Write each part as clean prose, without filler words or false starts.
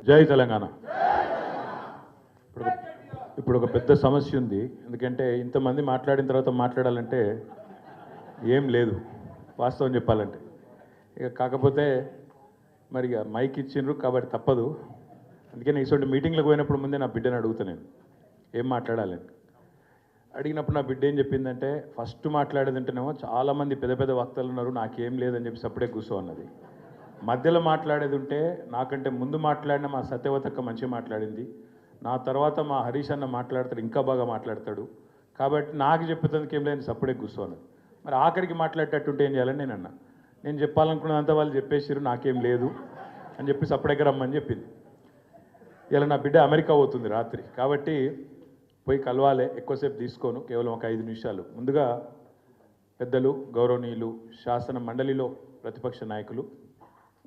జై తెలంగాణ. ఇప్పుడు ఒక పెద్ద సమస్య ఉంది. ఎందుకంటే ఇంతమంది మాట్లాడిన తర్వాత మాట్లాడాలంటే ఏం లేదు వాస్తవం చెప్పాలంటే. ఇక కాకపోతే మరి మైక్ ఇచ్చిండ్రు కాబట్టి తప్పదు. అందుకని ఇటువంటి మీటింగ్లకు పోయినప్పుడు ముందే నా బిడ్డని అడుగుతా నేను ఏం మాట్లాడాలని. అడిగినప్పుడు నా బిడ్డ ఏం చెప్పిందంటే ఫస్ట్ మాట్లాడేదంటేనేమో చాలామంది పెద్ద పెద్ద వక్తలు ఉన్నారు, నాకేం లేదని చెప్పి సప్పుడే కూర్చో అన్నది. మధ్యలో మాట్లాడేది ఉంటే నాకంటే ముందు మాట్లాడిన మా సత్యవతక్క మంచిగా మాట్లాడింది, నా తర్వాత మా హరీష్ అన్న మాట్లాడతాడు, ఇంకా బాగా మాట్లాడతాడు, కాబట్టి నాకు చెప్పేందుకు ఏం లేని సప్పుడే కూర్చోను. మరి ఆఖరికి మాట్లాడేటట్టుంటే ఏం చేయాలని నేను అన్నా. నేను చెప్పాలనుకున్నదంతా వాళ్ళు చెప్పేసారు, నాకేం లేదు అని చెప్పి సప్పుడెక్క రమ్మని చెప్పింది. ఇలా నా బిడ్డ అమెరికా పోతుంది రాత్రి, కాబట్టి పోయి కలవాలి, ఎక్కువసేపు తీసుకోను, కేవలం ఒక 5 నిమిషాలు. ముందుగా పెద్దలు గౌరవనీయులు శాసన మండలిలో ప్రతిపక్ష నాయకులు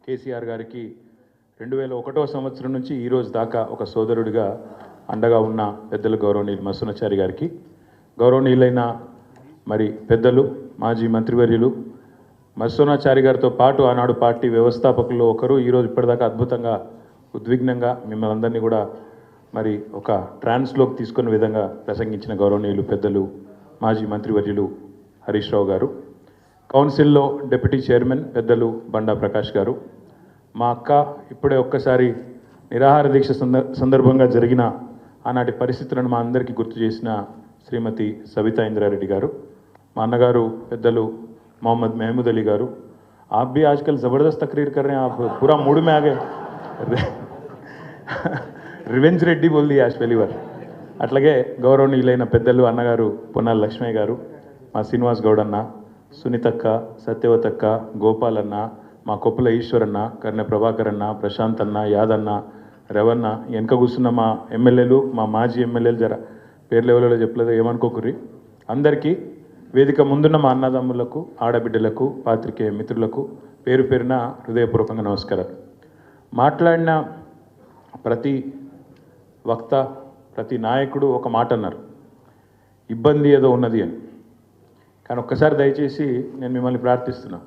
కేసీఆర్ గారికి 2001వ సంవత్సరం నుంచి ఈరోజు దాకా ఒక సోదరుడిగా అండగా ఉన్న పెద్దలు గౌరవనీయులు మస్సునాచారి గారికి, గౌరవనీయులైన మరి పెద్దలు మాజీ మంత్రివర్యులు మస్సునాచారి గారితో పాటు ఆనాడు పార్టీ వ్యవస్థాపకుల్లో ఒకరు, ఈరోజు ఇప్పటిదాకా అద్భుతంగా ఉద్విగ్నంగా మిమ్మల్ని అందరినీ కూడా మరి ఒక ట్రాన్స్లోకి తీసుకునే విధంగా ప్రసంగించిన గౌరవనీయులు పెద్దలు మాజీ మంత్రివర్యులు హరీష్ రావు గారు, కౌన్సిల్లో డిప్యూటీ చైర్మన్ పెద్దలు బండా ప్రకాష్ గారు, మా అక్క ఇప్పుడే ఒక్కసారి నిరాహార దీక్ష సందర్భంగా జరిగిన ఆనాటి పరిస్థితులను మా అందరికీ గుర్తు చేసిన శ్రీమతి సవితా ఇంద్రారెడ్డి గారు, మా అన్నగారు పెద్దలు मोहम्मद महमूद अली गारू, आप भी आजकल ज़बरदस्त तकरीर कर रहे हैं, आप पूरा मूड में आ गए, रिवेंज रेड्डी बोल दिया आज पहली बार. అట్లాగే గౌరవనీయులైన పెద్దలు అన్నగారు పొన్నాల లక్ష్మయ్య గారు, మా శ్రీనివాస్ గౌడ్ అన్న, సునీతక్క, సత్యవతక్క, గోపాల్ అన్న, మా కొప్పుల ఈశ్వరన్న, కర్ణె ప్రభాకర్ అన్న, ప్రశాంత్ అన్న, యాదన్న, రవన్న, వెనక కూర్చున్న మా ఎమ్మెల్యేలు, మా మాజీ ఎమ్మెల్యేలు, జర పేర్లు ఎవరో చెప్పలేదు ఏమనుకోకుర్రి, అందరికీ వేదిక ముందున్న మా అన్నదమ్ములకు, ఆడబిడ్డలకు, పాత్రికేయ మిత్రులకు పేరు పేరున హృదయపూర్వకంగా నమస్కారాలు. మాట్లాడిన ప్రతి వక్త, ప్రతి నాయకుడు ఒక మాట అన్నారు, ఇబ్బంది ఏదో ఉన్నది అని. కానీ ఒక్కసారి దయచేసి నేను మిమ్మల్ని ప్రార్థిస్తున్నా,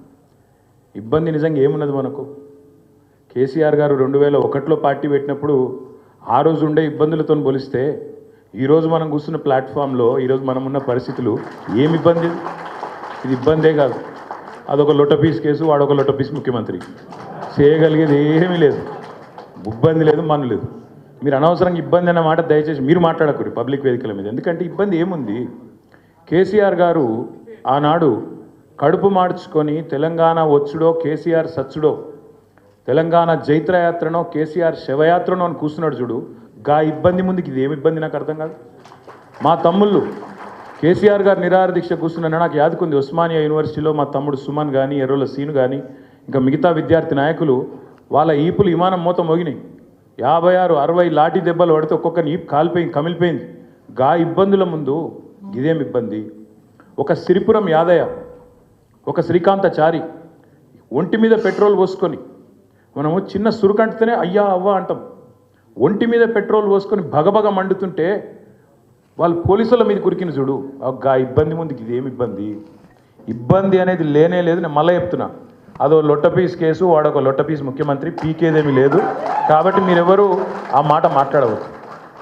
ఇబ్బంది నిజంగా ఏమున్నది మనకు? కేసీఆర్ గారు 2001లో పార్టీ పెట్టినప్పుడు ఆ రోజు ఉండే ఇబ్బందులతో పోలిస్తే ఈరోజు మనం కూర్చున్న ప్లాట్ఫామ్లో ఈరోజు మనం ఉన్న పరిస్థితులు ఏమి ఇబ్బంది? ఇది ఇబ్బందే కాదు, అదొక లొట్టపీస్ కేసు, వాడొక లొట్టపీస్ ముఖ్యమంత్రి, చేయగలిగేది ఏమీ లేదు, ఇబ్బంది లేదు, మన లేదు. మీరు అనవసరంగా ఇబ్బంది అన్న మాట దయచేసి మీరు మాట్లాడకూడదు పబ్లిక్ వేదికల మీద. ఎందుకంటే ఇబ్బంది ఏముంది? కేసీఆర్ గారు ఆనాడు కడుపు మార్చుకొని తెలంగాణ వచ్చుడో కేసీఆర్ సచ్చుడో, తెలంగాణ జైత్రయాత్రనో కేసీఆర్ శవయాత్రనో అని కూర్చున్నాడు చూడు, గా ఇబ్బంది ముందుకి ఇది ఏమి ఇబ్బంది నాకు అర్థం కాదు. మా తమ్ముళ్ళు కేసీఆర్ గారు నిరాహార దీక్ష కూర్చున్నా నాకు యాదుకుంది, ఉస్మానియా యూనివర్సిటీలో మా తమ్ముడు సుమన్ కానీ, ఎర్రోల సీను కానీ, ఇంకా మిగతా విద్యార్థి నాయకులు వాళ్ళ ఈపులు విమానం మూత మోగినాయి, 56, 60 లాఠీ దెబ్బలు పడితే ఒక్కొక్కరిని ఈపు కాలిపోయింది, కమిలిపోయింది. గా ఇబ్బందుల ముందు ఇదేం ఇబ్బంది? ఒక సిరిపురం యాదయ్య, ఒక శ్రీకాంతాచారి ఒంటి మీద పెట్రోల్ పోసుకొని, మనము చిన్న సురుకంటితేనే అయ్యా అవ్వ అంటాం, ఒంటి మీద పెట్రోల్ పోసుకొని భగభగ మండుతుంటే వాళ్ళు పోలీసుల మీద కురికిన చూడు, ఆ ఇబ్బంది ముందుకి ఇదేమి ఇబ్బంది? ఇబ్బంది అనేది లేనే లేదు. నేను మళ్ళీ చెప్తున్నా, అదో లొట్టపీస్ కేసు, వాడొక లొట్టపీస్ ముఖ్యమంత్రి, పీకేదేమీ లేదు. కాబట్టి మీరెవరు ఆ మాట మాట్లాడవచ్చు.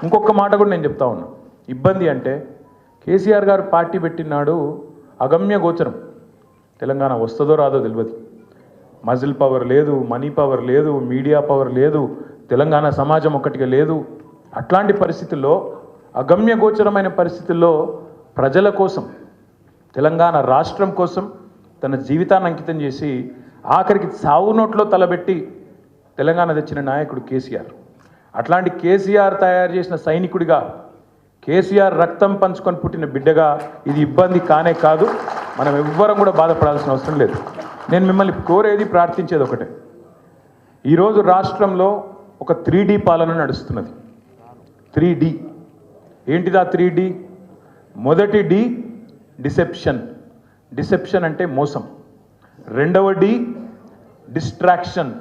ఇంకొక మాట కూడా నేను చెప్తా ఉన్నా, ఇబ్బంది అంటే కేసీఆర్ గారు పార్టీ పెట్టినాడు అగమ్య గోచరం, తెలంగాణ వస్తుందో రాదో తెలియదు, మజిల్ పవర్ లేదు, మనీ పవర్ లేదు, మీడియా పవర్ లేదు, తెలంగాణ సమాజం ఒక్కటిగా లేదు. అట్లాంటి పరిస్థితుల్లో, అగమ్య గోచరమైన పరిస్థితుల్లో ప్రజల కోసం, తెలంగాణ రాష్ట్రం కోసం తన జీవితాన్ని అంకితం చేసి ఆఖరికి సావు నోట్లో తలబెట్టి తెలంగాణ తెచ్చిన నాయకుడు కేసీఆర్. అట్లాంటి కేసీఆర్ తయారు చేసిన సైనికుడిగా, కేసీఆర్ రక్తం పంచుకొని పుట్టిన బిడ్డగా ఇది ఇబ్బంది కానే కాదు. మనం ఎవ్వరం కూడా బాధపడాల్సిన అవసరం లేదు. నేను మిమ్మల్ని కోరేది, ప్రార్థించేది ఒకటే, ఈరోజు రాష్ట్రంలో ఒక 3D పాలన నడుస్తున్నది. 3D ఏంటిదా? 3D, మొదటి డి డిసెప్షన్, డిసెప్షన్ అంటే మోసం. రెండవ డి డిస్ట్రాక్షన్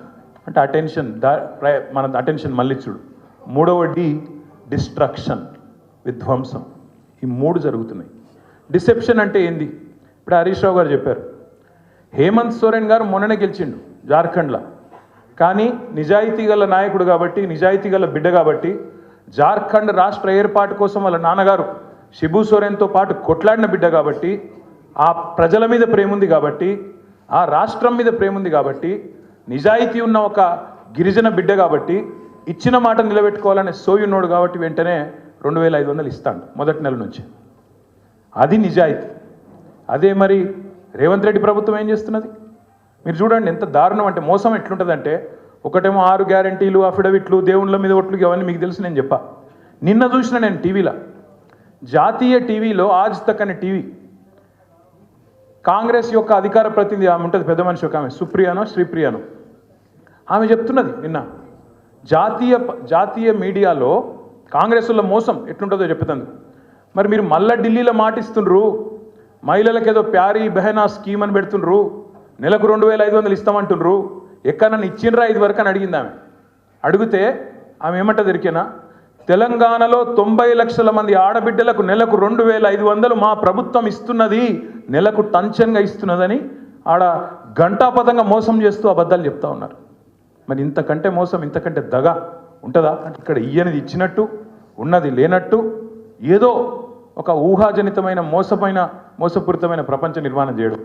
అంటే అటెన్షన్, మన అటెన్షన్ మళ్ళించుడు. మూడవ డి డిస్ట్రక్షన్, విధ్వంసం. ఈ 3 జరుగుతున్నాయి. డిసెప్షన్ అంటే ఏంది? ఇప్పుడు హరీష్ రావు గారు చెప్పారు, హేమంత్ సోరెన్ గారు మొన్ననే గెలిచిండు జార్ఖండ్లో, కానీ నిజాయితీ గల నాయకుడు కాబట్టి, నిజాయితీ గల బిడ్డ కాబట్టి, జార్ఖండ్ రాష్ట్ర ఏర్పాటు కోసం వాళ్ళ నాన్నగారు శిబు సోరెన్తో పాటు కొట్లాడిన బిడ్డ కాబట్టి, ఆ ప్రజల మీద ప్రేమ ఉంది కాబట్టి, ఆ రాష్ట్రం మీద ప్రేమ ఉంది కాబట్టి, నిజాయితీ ఉన్న ఒక గిరిజన బిడ్డ కాబట్టి, ఇచ్చిన మాట నిలబెట్టుకోవాలనే సోయున్నోడు కాబట్టి వెంటనే 2500 ఇస్తాడు మొదటి నెల నుంచి. అది నిజాయితీ. అదే మరి రేవంత్ రెడ్డి ప్రభుత్వం ఏం చేస్తున్నది మీరు చూడండి. ఎంత దారుణం అంటే, మోసం ఎట్లుంటుందంటే, ఒకటేమో 6 గ్యారంటీలు, అఫిడవిట్లు, దేవుళ్ళ మీద ఒట్లు, అవన్నీ మీకు తెలుసు. నేను చెప్పా, నిన్న చూసిన నేను టీవీలో, జాతీయ టీవీలో ఆజ్ తక్ అనే టీవీ, కాంగ్రెస్ యొక్క అధికార ప్రతినిధి ఆమె ఉంటుంది, పెద్ద మనిషి ఒక ఆమె, సుప్రియానో శ్రీప్రియానో, ఆమె చెప్తున్నది నిన్న, జాతీయ మీడియాలో కాంగ్రెస్లో మోసం ఎట్లుంటుందో చెప్తుంది. మరి మీరు మళ్ళా ఢిల్లీలో మాటిస్తుండ్రు, మహిళలకు ఏదో ప్యారీ బెహనా స్కీమ్ అని పెడుతుండ్రు, నెలకు 2500 ఇస్తామంటుండ్రు, ఎక్కడ నన్ను ఇచ్చిండ్రా 5 వరకు అని అడిగింది ఆమె. అడిగితే ఆమె ఏమంట దొరికినా, తెలంగాణలో 90 లక్షల మంది ఆడబిడ్డలకు నెలకు 2500 మా ప్రభుత్వం ఇస్తున్నది, నెలకు టంచన్గా ఇస్తున్నదని ఆడ గంటాపదంగా మోసం చేస్తూ అబద్ధాలు చెప్తా ఉన్నారు. మరి ఇంతకంటే మోసం, ఇంతకంటే దగ ఉంటుందా? అంటే ఇక్కడ ఇయ్యనిది ఇచ్చినట్టు, ఉన్నది లేనట్టు, ఏదో ఒక ఊహాజనితమైన మోసపూరితమైన ప్రపంచ నిర్మాణం చేయడం.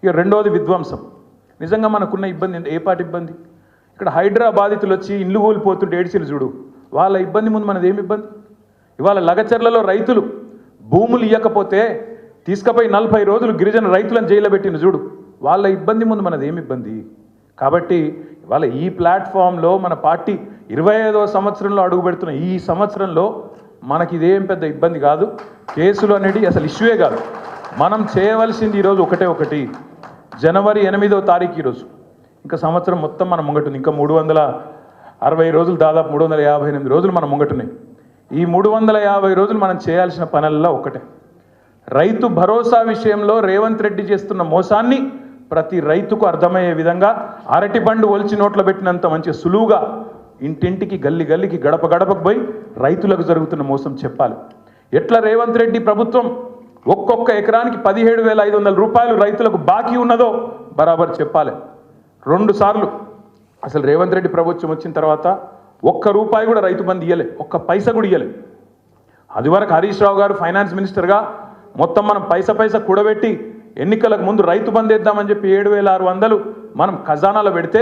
ఇక రెండవది విధ్వంసం. నిజంగా మనకున్న ఇబ్బంది ఏ పాటి ఇబ్బంది? ఇక్కడ హైదరాబాదితులు వచ్చి ఇల్లు కోల్పోతుంటే ఏడ్చిలు చూడు, వాళ్ళ ఇబ్బంది ముందు మనది ఏమి ఇబ్బంది? ఇవాళ లగచర్లలో రైతులు భూములు ఇవ్వకపోతే తీసుకుపోయి 40 రోజులు గిరిజన రైతులను జైల్లో పెట్టిన చూడు, వాళ్ళ ఇబ్బంది ముందు మనది ఏమి ఇబ్బంది? కాబట్టి ఇవాళ ఈ ప్లాట్ఫామ్లో మన పార్టీ 25వ సంవత్సరంలో అడుగు పెడుతున్న ఈ సంవత్సరంలో మనకి ఇదేం పెద్ద ఇబ్బంది కాదు. కేసులు అనేది అసలు ఇష్యూయే కాదు. మనం చేయవలసింది ఈరోజు ఒకటి, జనవరి 8వ తారీఖు ఈరోజు. ఇంకా సంవత్సరం మొత్తం మనం ముంగటుంది. ఇంకా 360 రోజులు, దాదాపు 358 రోజులు మనం ముంగటున్నాయి. ఈ 350 రోజులు మనం చేయాల్సిన పనుల్లో ఒకటే, రైతు భరోసా విషయంలో రేవంత్ రెడ్డి చేస్తున్న మోసాన్ని ప్రతి రైతుకు అర్థమయ్యే విధంగా, అరటి పండు ఒలిచి నోట్లో పెట్టినంత మంచి సులువుగా ఇంటింటికి, గల్లి గల్లికి, గడప గడపకు పోయి రైతులకు జరుగుతున్న మోసం చెప్పాలి. ఎట్లా రేవంత్ రెడ్డి ప్రభుత్వం ఒక్కొక్క ఎకరానికి 17,500 రూపాయలు రైతులకు బాకీ ఉన్నదో బరాబర్ చెప్పాలి. 2 సార్లు అసలు రేవంత్ రెడ్డి ప్రభుత్వం వచ్చిన తర్వాత ₹1 కూడా రైతు బంధు ఇయ్యలే, ఒక్క పైసా కూడా ఇయ్యలే. అది వరకు హరీష్ రావు గారు ఫైనాన్స్ మినిస్టర్గా మొత్తం మనం పైసా కూడబెట్టి ఎన్నికలకు ముందు రైతు బంధు వేద్దామని చెప్పి 7,600 మనం ఖజానాలో పెడితే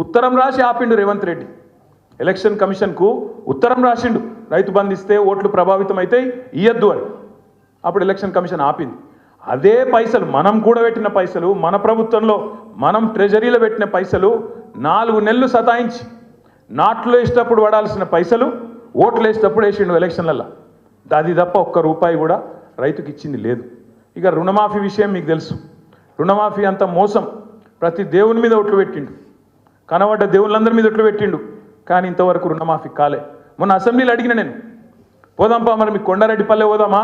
ఉత్తరం రాసి ఆపిండు రేవంత్ రెడ్డి. ఎలక్షన్ కమిషన్కు ఉత్తరం రాసిండు, రైతు బంధు ఇస్తే ఓట్లు ప్రభావితం అయితే ఇయ్యద్దు అని. అప్పుడు ఎలక్షన్ కమిషన్ ఆపింది. అదే పైసలు, మనం కూడబెట్టిన పైసలు, మన ప్రభుత్వంలో మనం ట్రెజరీలో పెట్టిన పైసలు 4 నెలలు సతాయించి, నాట్లు వేసేటప్పుడు పడాల్సిన పైసలు ఓట్లు వేసేటప్పుడు వేసిండు ఎలక్షన్లలో. అది తప్ప ₹1 కూడా రైతుకి ఇచ్చింది లేదు. ఇక రుణమాఫీ విషయం మీకు తెలుసు. రుణమాఫీ అంత మోసం. ప్రతి దేవుని మీద ఒట్లు పెట్టిండు, కనబడ్డ దేవుళ్ళందరి మీద ఒట్లు పెట్టిండు, కానీ ఇంతవరకు రుణమాఫీ కాలే. మొన్న అసెంబ్లీలో అడిగిన నేను, పోదాంపా మరి మీకు కొండారెడ్డిపల్లె పోదామా,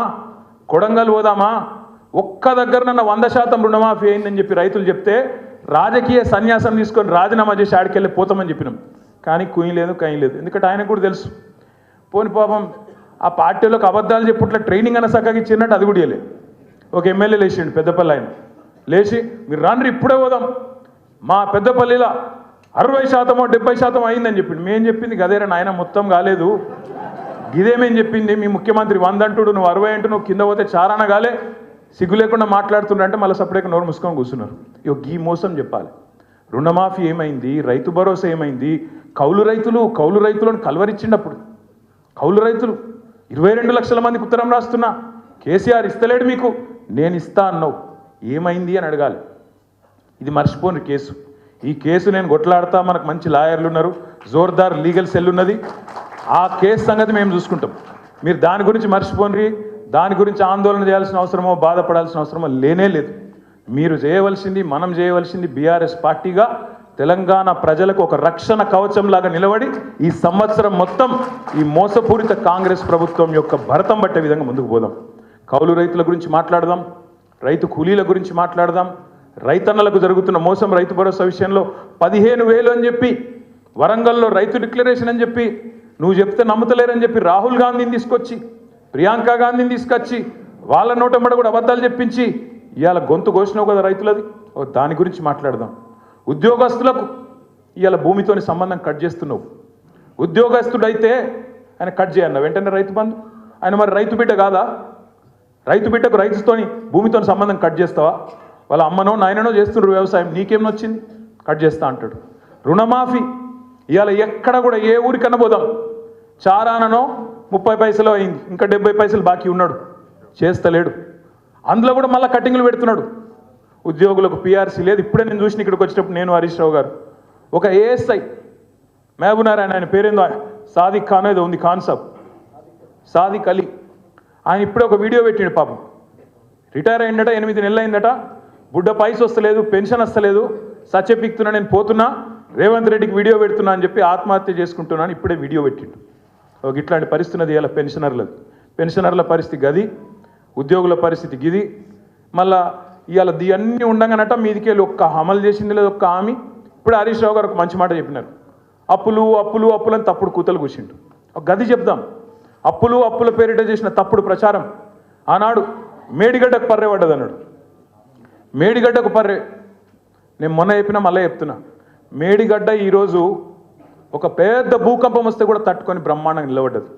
కొడంగల్ పోదామా, ఒక్క దగ్గర నన్న 100% రుణమాఫీ అయిందని చెప్పి రైతులు చెప్తే రాజకీయ సన్యాసం తీసుకొని రాజీనామా చేసి ఆడికెళ్ళి పోతామని చెప్పినాం. కానీ కుయ్యి లేదు, కయ్యి లేదు. ఎందుకంటే ఆయనకు కూడా తెలుసు, పోని పాపం ఆ పార్టీలోకి అబద్ధాలు చెప్పుట్ల ట్రైనింగ్ అన్న సక్కగా ఇచ్చినట్టు అది కూడా ఇవ్వలేదు. ఒక ఎమ్మెల్యే లేచిండు పెద్దపల్లి, ఆయన లేచి మీరు రాండ్రి ఇప్పుడే పోదాం, మా పెద్దపల్లిలో 60% 70% అయిందని చెప్పిండు. మేము చెప్పింది గదేరా నాయన, మొత్తం కాలేదు, ఇదేమేం చెప్పింది మీ ముఖ్యమంత్రి 100 అంటుడు, నువ్వు 60 అంటూ నువ్వు కింద పోతే చారాన కాలే, సిగ్గు లేకుండా మాట్లాడుతుండే మళ్ళీ సపరేట్గా నోరు మూసుకొని కూర్చున్నారు. ఇక ఈ మోసం చెప్పాలి. రుణమాఫీ ఏమైంది, రైతు భరోసా ఏమైంది, కౌలు రైతులను కలవరిచ్చిండప్పుడు. కౌలు రైతులు 22 లక్షల మందికి ఉత్తరం రాస్తున్నా, కేసీఆర్ ఇస్తలేడు మీకు, నేను ఇస్తా అన్నావు, ఏమైంది అని అడగాలి. ఇది మర్చిపోని కేసు. ఈ కేసు నేను కొట్లాడతా, మనకు మంచి లాయర్లు ఉన్నారు, జోర్దార్ లీగల్ సెల్ ఉన్నది, ఆ కేసు సంగతి మేము చూసుకుంటాం. మీరు దాని గురించి మర్చిపోండి, దాని గురించి ఆందోళన చేయాల్సిన అవసరమో బాధపడాల్సిన అవసరమో లేనే లేదు. మీరు చేయవలసింది, మనం చేయవలసింది బీఆర్ఎస్ పార్టీగా తెలంగాణ ప్రజలకు ఒక రక్షణ కవచంలాగా నిలబడి ఈ సంవత్సరం మొత్తం ఈ మోసపూరిత కాంగ్రెస్ ప్రభుత్వం యొక్క భరతం పట్టే విధంగా ముందుకు పోదాం. కౌలు రైతుల గురించి మాట్లాడదాం, రైతు కూలీల గురించి మాట్లాడదాం, రైతన్నలకు జరుగుతున్న మోసం, రైతు భరోసా విషయంలో 15,000 అని చెప్పి వరంగల్లో రైతు డిక్లరేషన్ అని చెప్పి నువ్వు చెప్తే నమ్ముతలేరని చెప్పి రాహుల్ గాంధీని తీసుకొచ్చి, ప్రియాంక గాంధీని తీసుకొచ్చి వాళ్ళ నోటంబడ కూడా అబద్ధాలు చెప్పించి ఇవాళ గొంతు కోసినావు కదా రైతులది, దాని గురించి మాట్లాడదాం. ఉద్యోగస్తులకు ఇవాళ భూమితోని సంబంధం కట్ చేస్తున్నావు. ఉద్యోగస్తుడైతే ఆయన కట్ చేయన్న వెంటనే రైతు బంధు. ఆయన మరి రైతు బిడ్డ కాదా? రైతు బిడ్డకు రైతుతోని భూమితో సంబంధం కట్ చేస్తావా? వాళ్ళ అమ్మనో నాయననో చేస్తున్నారు వ్యవసాయం, నీకేం వచ్చింది? కట్ చేస్తా అంటాడు. రుణమాఫీ ఇవాళ ఎక్కడ కూడా ఏ ఊరికన్నా పోదాం, చారాననో 30 పైసలు అయింది, ఇంకా 70 పైసలు బాకీ ఉన్నాడు, చేస్తలేడు. అందులో కూడా మళ్ళీ కటింగ్లు పెడుతున్నాడు. ఉద్యోగులకు పిఆర్సీ లేదు. ఇప్పుడే నేను చూసిన ఇక్కడికి వచ్చినప్పుడు నేను హరీష్ రావు గారు ఒక ఏఎస్ఐ మహబూబ్నారాయణ, ఆయన పేరేందో సాదిక్ ఖాన్ ఏదో ఉంది, ఖాన్ సాబ్ సాదిక్ అలీ, ఆయన ఇప్పుడే ఒక వీడియో పెట్టిండు. పాపం రిటైర్ అయిందట, 8 నెలలు అయిందట, బుడ్డ పైస వస్తలేదు, పెన్షన్ వస్తలేదు, సత్యపిక్తున్నా, నేను పోతున్నా, రేవంత్ రెడ్డికి వీడియో పెడుతున్నా అని చెప్పి ఆత్మహత్య చేసుకుంటున్నాను ఇప్పుడే వీడియో పెట్టిండు. ఒక ఇట్లాంటి పరిస్థితి ఉన్నది ఇలా పెన్షనర్ల పరిస్థితి గది, ఉద్యోగుల పరిస్థితి గిది. మళ్ళా ఇవాళ అన్నీ ఉండగానట మీదికెళ్ళి ఒక్క అమలు చేసింది లేదు ఒక్క హామీ. ఇప్పుడు హరీష్ రావు గారు ఒక మంచి మాట చెప్పినారు, అప్పులు అప్పులు అప్పులు అని తప్పుడు కూతలు కూర్చుండు. ఒక గది చెప్దాం. అప్పుల పేరిట చేసిన తప్పుడు ప్రచారం ఆనాడు మేడిగడ్డకు పర్రే పడ్డది అన్నాడు. మేడిగడ్డకు పర్రే, నేను మొన్న చెప్పినా మళ్ళీ చెప్తున్నా, మేడిగడ్డ ఈరోజు ఒక పెద్ద భూకంపం వస్తే కూడా తట్టుకొని బ్రహ్మాండంగా నిలబడ్డది.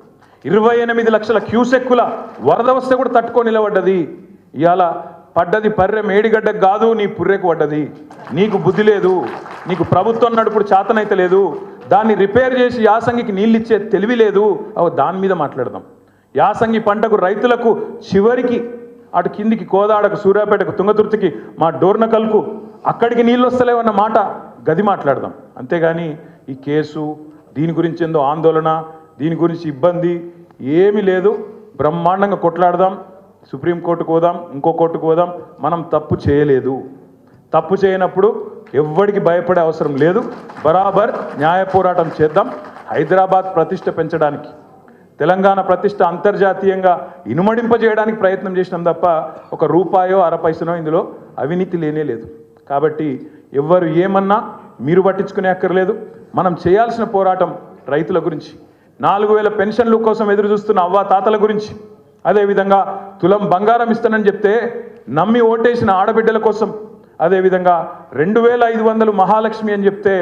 28 లక్షల క్యూసెక్కుల వరద వస్తే కూడా తట్టుకొని నిలబడ్డది. ఇవాళ పడ్డది పర్రె మేడిగడ్డకు కాదు, నీ పుర్రెకు పడ్డది. నీకు బుద్ధి లేదు, నీకు ప్రభుత్వం నడుపుడు చేతనైతే లేదు, దాన్ని రిపేర్ చేసి యాసంగికి నీళ్ళు ఇచ్చే తెలివి లేదు. దాని మీద మాట్లాడదాం. యాసంగి పంటకు రైతులకు చివరికి అటు కిందికి కోదాడకు, సూర్యాపేటకు, తుంగతుర్తికి, మా డోర్నకల్కు అక్కడికి నీళ్ళు వస్తలేవన్న మాట గది మాట్లాడదాం. అంతేగాని ఈ కేసు దీని గురించి ఏందో ఆందోళన, దీని గురించి ఇబ్బంది ఏమీ లేదు. బ్రహ్మాండంగా కొట్లాడదాం, సుప్రీంకోర్టుకు పోదాం, ఇంకో కోర్టుకు పోదాం. మనం తప్పు చేయలేదు. తప్పు చేయనప్పుడు ఎవ్వడికి భయపడే అవసరం లేదు. బరాబర్ న్యాయ పోరాటం చేద్దాం. హైదరాబాద్ ప్రతిష్ట పెంచడానికి, తెలంగాణ ప్రతిష్ట అంతర్జాతీయంగా ఇనుమడింపజేయడానికి ప్రయత్నం చేసినాం తప్ప ఒక రూపాయో అర పైసనో ఇందులో అవినీతి లేనే లేదు. కాబట్టి ఎవ్వరు ఏమన్నా మీరు పట్టించుకునే అక్కర్లేదు. మనం చేయాల్సిన పోరాటం రైతుల గురించి, 4000 పెన్షన్ల కోసం ఎదురు చూస్తున్న అవ్వ తాతల గురించి, అదేవిధంగా తులం బంగారం ఇస్తానని చెప్తే నమ్మి ఓటేసిన ఆడబిడ్డల కోసం, అదేవిధంగా 2500 మహాలక్ష్మి అని చెప్తే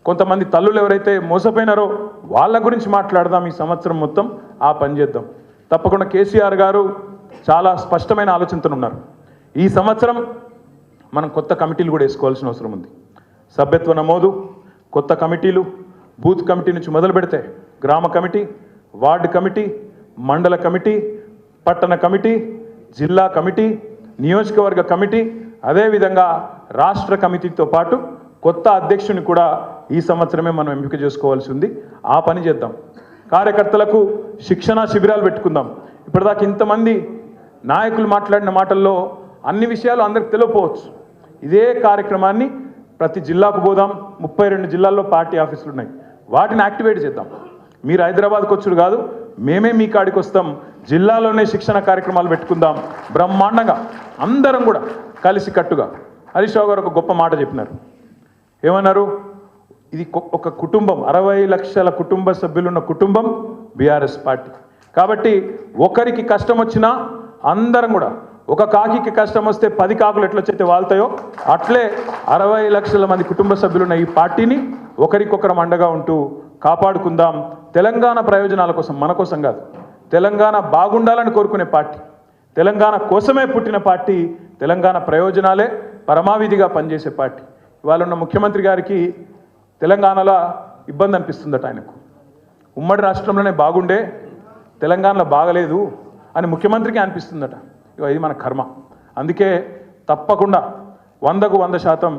కొంతమంది తల్లులు ఎవరైతే మోసపోయినారో వాళ్ళ గురించి మాట్లాడదాం. ఈ సంవత్సరం మొత్తం ఆ పని చేద్దాం. తప్పకుండా కేసీఆర్ గారు చాలా స్పష్టమైన ఆలోచనతో ఉన్నారు. ఈ సంవత్సరం మనం కొత్త కమిటీలు కూడా వేసుకోవాల్సిన అవసరం ఉంది. సభ్యత్వ నమోదు, కొత్త కమిటీలు, బూత్ కమిటీ నుంచి మొదలు పెడితే గ్రామ కమిటీ, వార్డు కమిటీ, మండల కమిటీ, పట్టణ కమిటీ, జిల్లా కమిటీ, నియోజకవర్గ కమిటీ, అదేవిధంగా రాష్ట్ర కమిటీతో పాటు కొత్త అధ్యక్షుని కూడా ఈ సంవత్సరమే మనం ఎంపిక చేసుకోవాల్సి ఉంది. ఆ పని చేద్దాం. కార్యకర్తలకు శిక్షణ శిబిరాలు పెట్టుకుందాం. ఇప్పటిదాకా ఇంతమంది నాయకులు మాట్లాడిన మాటల్లో అన్ని విషయాలు అందరికి తెలియకపోవచ్చు. ఇదే కార్యక్రమాన్ని ప్రతి జిల్లాకు పోదాం. 32 జిల్లాల్లో పార్టీ ఆఫీసులు ఉన్నాయి, వాటిని యాక్టివేట్ చేద్దాం. మీరు హైదరాబాద్కి వచ్చుడు కాదు, మేమే మీ కాడికి వస్తాం. జిల్లాలోనే శిక్షణ కార్యక్రమాలు పెట్టుకుందాం బ్రహ్మాండంగా, అందరం కూడా కలిసి కట్టుగా. హరీష్ రావు గారు ఒక గొప్ప మాట చెప్పినారు. ఏమన్నారు? ఇది ఒక కుటుంబం, 60 లక్షల కుటుంబ సభ్యులున్న కుటుంబం బీఆర్ఎస్ పార్టీ. కాబట్టి ఒకరికి కష్టం వచ్చినా అందరం కూడా, ఒక కాకికి కష్టం వస్తే 10 కాకులు ఎట్లొచ్చైతే వాళ్తాయో అట్లే 60 లక్షల మంది కుటుంబ సభ్యులున్న ఈ పార్టీని ఒకరికొకరం అండగా ఉంటూ కాపాడుకుందాం. తెలంగాణ ప్రయోజనాల కోసం, మన కోసం కాదు, తెలంగాణ బాగుండాలని కోరుకునే పార్టీ, తెలంగాణ కోసమే పుట్టిన పార్టీ, తెలంగాణ ప్రయోజనాలే పరమావిధిగా పనిచేసే పార్టీ. ఇవాళ ఉన్న ముఖ్యమంత్రి గారికి తెలంగాణలో ఇబ్బంది అనిపిస్తుందట. ఆయనకు ఉమ్మడి రాష్ట్రంలోనే బాగుండే, తెలంగాణలో బాగలేదు అని ముఖ్యమంత్రికి అనిపిస్తుందట. ఇది మన కర్మ. అందుకే తప్పకుండా 100కు 100%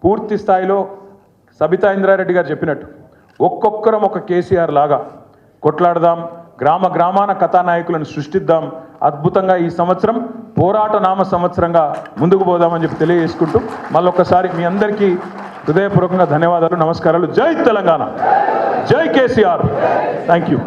పూర్తి స్థాయిలో సబితా ఇంద్రారెడ్డి గారు చెప్పినట్టు ఒక్కొక్కరం ఒక కేసీఆర్ లాగా కొట్లాడదాం. గ్రామ గ్రామాన కథానాయకులను సృష్టిద్దాం. అద్భుతంగా ఈ సంవత్సరం పోరాట నామ సంవత్సరంగా ముందుకు పోదామని చెప్పి తెలియజేసుకుంటూ మళ్ళొక్కసారి మీ అందరికీ హృదయపూర్వకంగా ధన్యవాదాలు, నమస్కారాలు. జై తెలంగాణ, జై కేసీఆర్. Thank you.